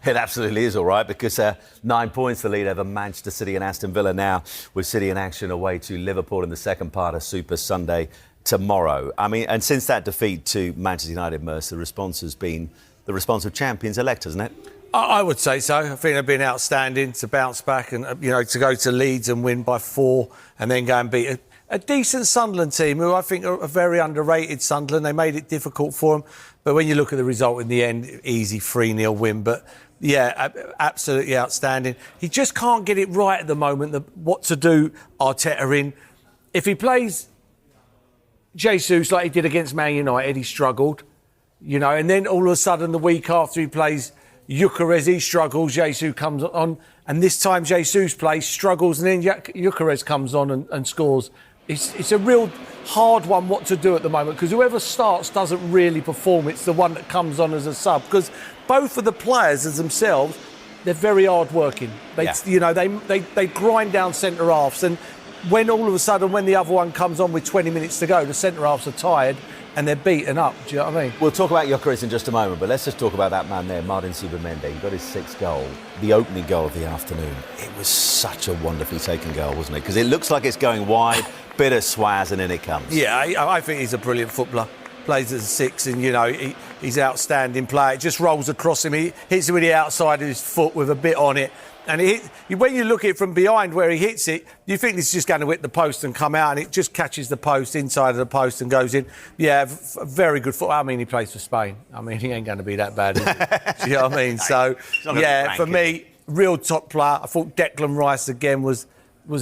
It absolutely is all right, because 9 points the lead over Manchester City and Aston Villa now, with City in action away to Liverpool in the second part of Super Sunday tomorrow. I mean, and since that defeat to Manchester United, Merson, the response has been the response of champions-elect, hasn't it? I would say so. I think they've been outstanding to bounce back and, to go to Leeds and win by 4 and then go and beat a decent Sunderland team, who I think are a very underrated Sunderland. They made it difficult for them. But when you look at the result in the end, easy 3-0 win. But, yeah, absolutely outstanding. He just can't get it right at the moment, what to do, Arteta, in. If he plays Jesus like he did against Man United, he struggled, and then all of a sudden the week after he plays Gyökeres, he struggles, Jesus comes on, and this time Jesus plays, struggles, and then Gyökeres comes on and scores. It's a real hard one what to do at the moment, because whoever starts doesn't really perform. It's the one that comes on as a sub, because both of the players as themselves, they're very hard working. They grind down centre halves, and when all of a sudden when the other one comes on with 20 minutes to go, the centre halves are tired and they're beaten up. Do you know what I mean? We'll talk about Gyökeres in just a moment, but let's just talk about that man there, Martin Zubimendi. He got his 6th goal, the opening goal of the afternoon. It was such a wonderfully taken goal, wasn't it? Because it looks like it's going wide, bit of swaz, and in it comes. Yeah, I think he's a brilliant footballer. Plays as a 6, and he's an outstanding player. It just rolls across him. He hits it with the outside of his foot with a bit on it. And when you look at it from behind where he hits it, you think this is just going to hit the post and come out, and it just catches the post, inside of the post, and goes in. Yeah, very good football. I mean, he plays for Spain. I mean, he ain't going to be that bad, is he? Do you know what I mean? So, yeah, for me, real top player. I thought Declan Rice again was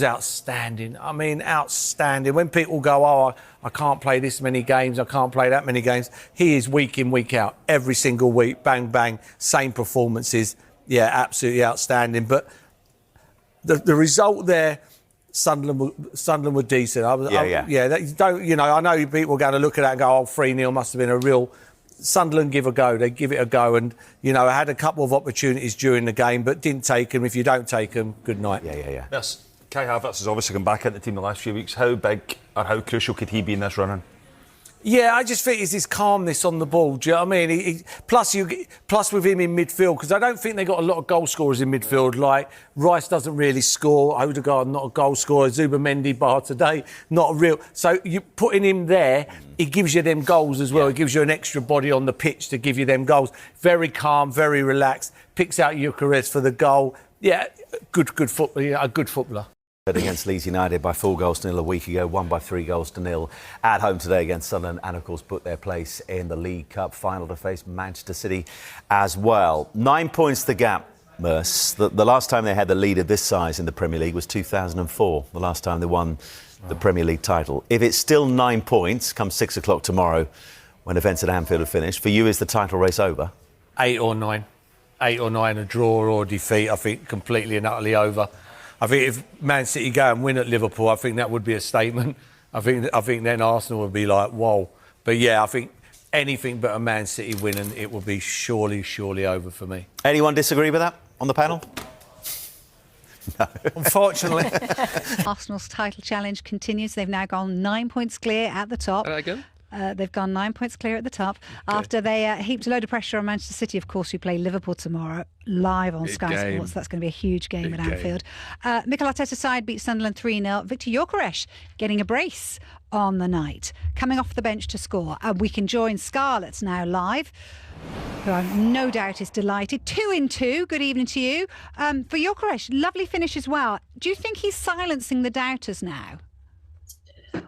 outstanding. I mean, outstanding. When people go, I can't play this many games, I can't play that many games, he is week in, week out, every single week, bang, bang, same performances. Yeah, absolutely outstanding. But the result there, Sunderland were decent. I know people are going to look at that and go, 3-0 must have been a real... Sunderland give a go. They give it a go, and I had a couple of opportunities during the game, but didn't take them. If you don't take them, good night. Yeah. Yes, Kai Havertz has obviously come back into the team the last few weeks. How big or how crucial could he be in this run-in? Yeah, I just think it's his calmness on the ball. Do you know what I mean? Plus with him in midfield, because I don't think they got a lot of goal scorers in midfield. Like Rice doesn't really score. Odegaard not a goal scorer. Zubimendi bar today not a real. So you putting him there, he gives you them goals as well. He gives you an extra body on the pitch to give you them goals. Very calm, very relaxed. Picks out Gyökeres for the goal. Yeah, good footballer. Yeah, a good footballer. Against Leeds United by 4-0 a week ago, won by 3-0 at home today against Sunderland, and of course put their place in the League Cup final to face Manchester City as well. 9 points the gap, Merce. The last time they had the lead of this size in the Premier League was 2004, the last time they won the Premier League title. If it's still 9 points come 6 o'clock tomorrow, when events at Anfield are finished, for you, is the title race over? 8 or 9. 8 or 9, a draw or a defeat, I think completely and utterly over. I think if Man City go and win at Liverpool, I think that would be a statement. I think then Arsenal would be like, whoa. But yeah, I think anything but a Man City win, and it will be surely over for me. Anyone disagree with that on the panel? No. Unfortunately. Arsenal's title challenge continues. They've now gone 9 points clear at the top. Again? They've gone 9 points clear at the top after they heaped a load of pressure on Manchester City, of course, who play Liverpool tomorrow live on Sky Sports. That's going to be a huge game at Anfield. Mikel Arteta's side beat Sunderland 3-0. Victor Gyökeres getting a brace on the night, coming off the bench to score. We can join Scarlett's now live, who I've no doubt is delighted. 2-2. Good evening to you. For Gyökeres, lovely finish as well. Do you think he's silencing the doubters now?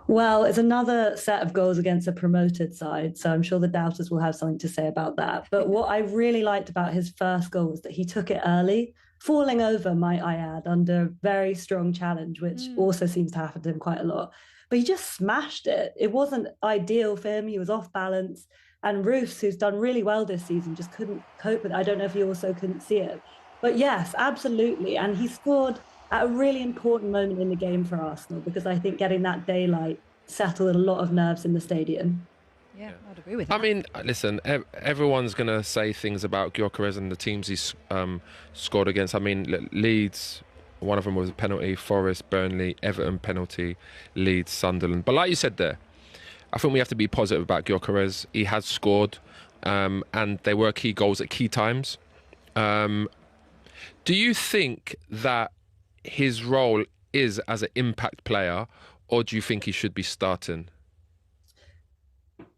Well, it's another set of goals against a promoted side, so I'm sure the doubters will have something to say about that. But what I really liked about his first goal was that he took it early, falling over, might I add, under very strong challenge, which also seems to happen to him quite a lot. But he just smashed it. It wasn't ideal for him. He was off balance. And Roofs, who's done really well this season, just couldn't cope with it. I don't know if he also couldn't see it. But yes, absolutely. And he scored at a really important moment in the game for Arsenal, because I think getting that daylight settled a lot of nerves in the stadium. Yeah, I'd agree with that. I mean, listen, everyone's going to say things about Gyökeres and the teams he's scored against. I mean, Leeds, one of them was a penalty, Forest, Burnley, Everton penalty, Leeds, Sunderland. But like you said there, I think we have to be positive about Gyökeres. He has scored, and they were key goals at key times. Do you think that his role is as an impact player, or do you think he should be starting?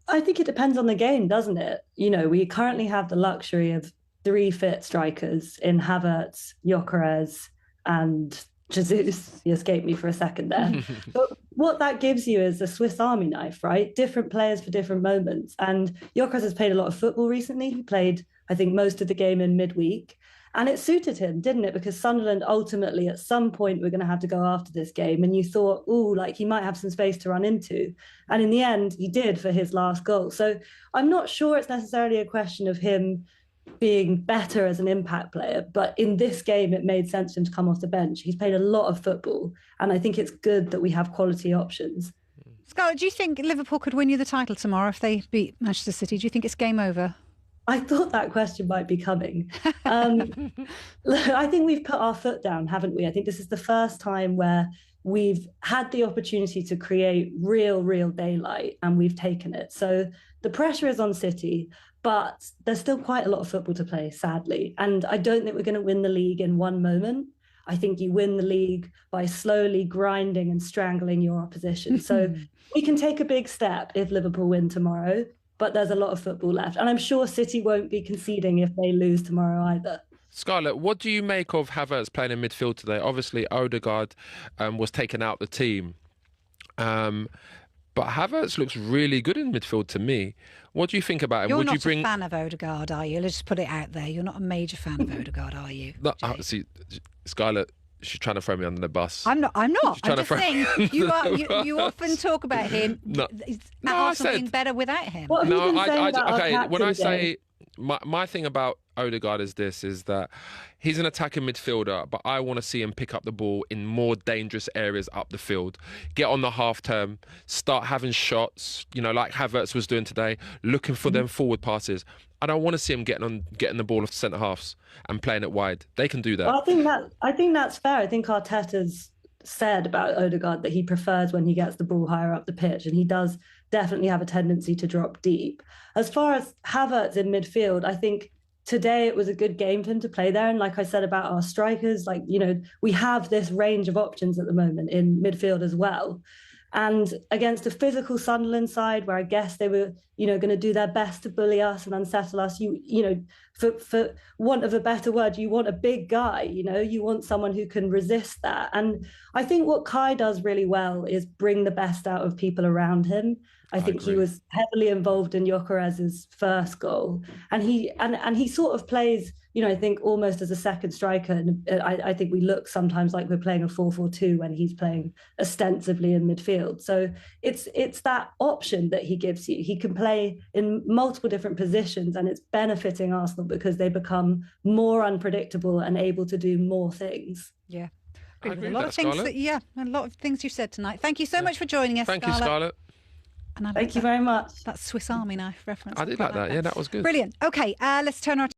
I think it depends on the game, doesn't it? You know, we currently have the luxury of 3 fit strikers in Havertz, Gyökeres, and Jesus. He escaped me for a second there. But what that gives you is a Swiss Army knife, right? Different players for different moments. And Gyökeres has played a lot of football recently. He played, I think, most of the game in midweek. And it suited him, didn't it? Because Sunderland ultimately, at some point, we're going to have to go after this game. And you thought, oh, like he might have some space to run into. And in the end, he did for his last goal. So I'm not sure it's necessarily a question of him being better as an impact player. But in this game, it made sense for him to come off the bench. He's played a lot of football. And I think it's good that we have quality options. Scarlett, do you think Liverpool could win you the title tomorrow if they beat Manchester City? Do you think it's game over? I thought that question might be coming. I think we've put our foot down, haven't we? I think this is the first time where we've had the opportunity to create real daylight, and we've taken it. So the pressure is on City, but there's still quite a lot of football to play, sadly. And I don't think we're going to win the league in one moment. I think you win the league by slowly grinding and strangling your opposition. So we can take a big step if Liverpool win tomorrow, but there's a lot of football left. And I'm sure City won't be conceding if they lose tomorrow either. Scarlett, what do you make of Havertz playing in midfield today? Obviously, Odegaard was taken out the team. But Havertz looks really good in midfield to me. What do you think about him? You're not a fan of Odegaard, are you? Let's just put it out there. You're not a major fan of Odegaard, are you? No, see, Scarlett, she's trying to throw me under the bus. I'm not. I'm just saying, you often talk about him. Arsenal being better without him. What have you been saying about our captain when I today? say my thing about Odegaard is that he's an attacking midfielder, but I want to see him pick up the ball in more dangerous areas up the field, get on the half term, start having shots, like Havertz was doing today, looking for them forward passes. I don't want to see him getting the ball off centre halves and playing it wide. They can do that. Well, I think that's fair. I think Arteta's said about Odegaard that he prefers when he gets the ball higher up the pitch, and he does definitely have a tendency to drop deep. As far as Havertz in midfield, I think today it was a good game for him to play there. And like I said about our strikers, we have this range of options at the moment in midfield as well. And against a physical Sunderland side, where I guess they were, going to do their best to bully us and unsettle us, for want of a better word, you want a big guy, you want someone who can resist that. And I think what Kai does really well is bring the best out of people around him. I think he was heavily involved in Gyökeres' first goal, and he sort of plays, I think almost as a second striker. And I think we look sometimes like we're playing a 4-4-2 when he's playing ostensibly in midfield. So it's that option that he gives you. He can play in multiple different positions, and it's benefiting Arsenal because they become more unpredictable and able to do more things. Yeah, I agree a with lot that, of things. Scarlett. A lot of things you've said tonight. Thank you so much for joining us, Thank you, Scarlett. And Thank you very much. That Swiss Army knife reference. I did like that. Yeah, that was good. Brilliant. Okay, let's turn our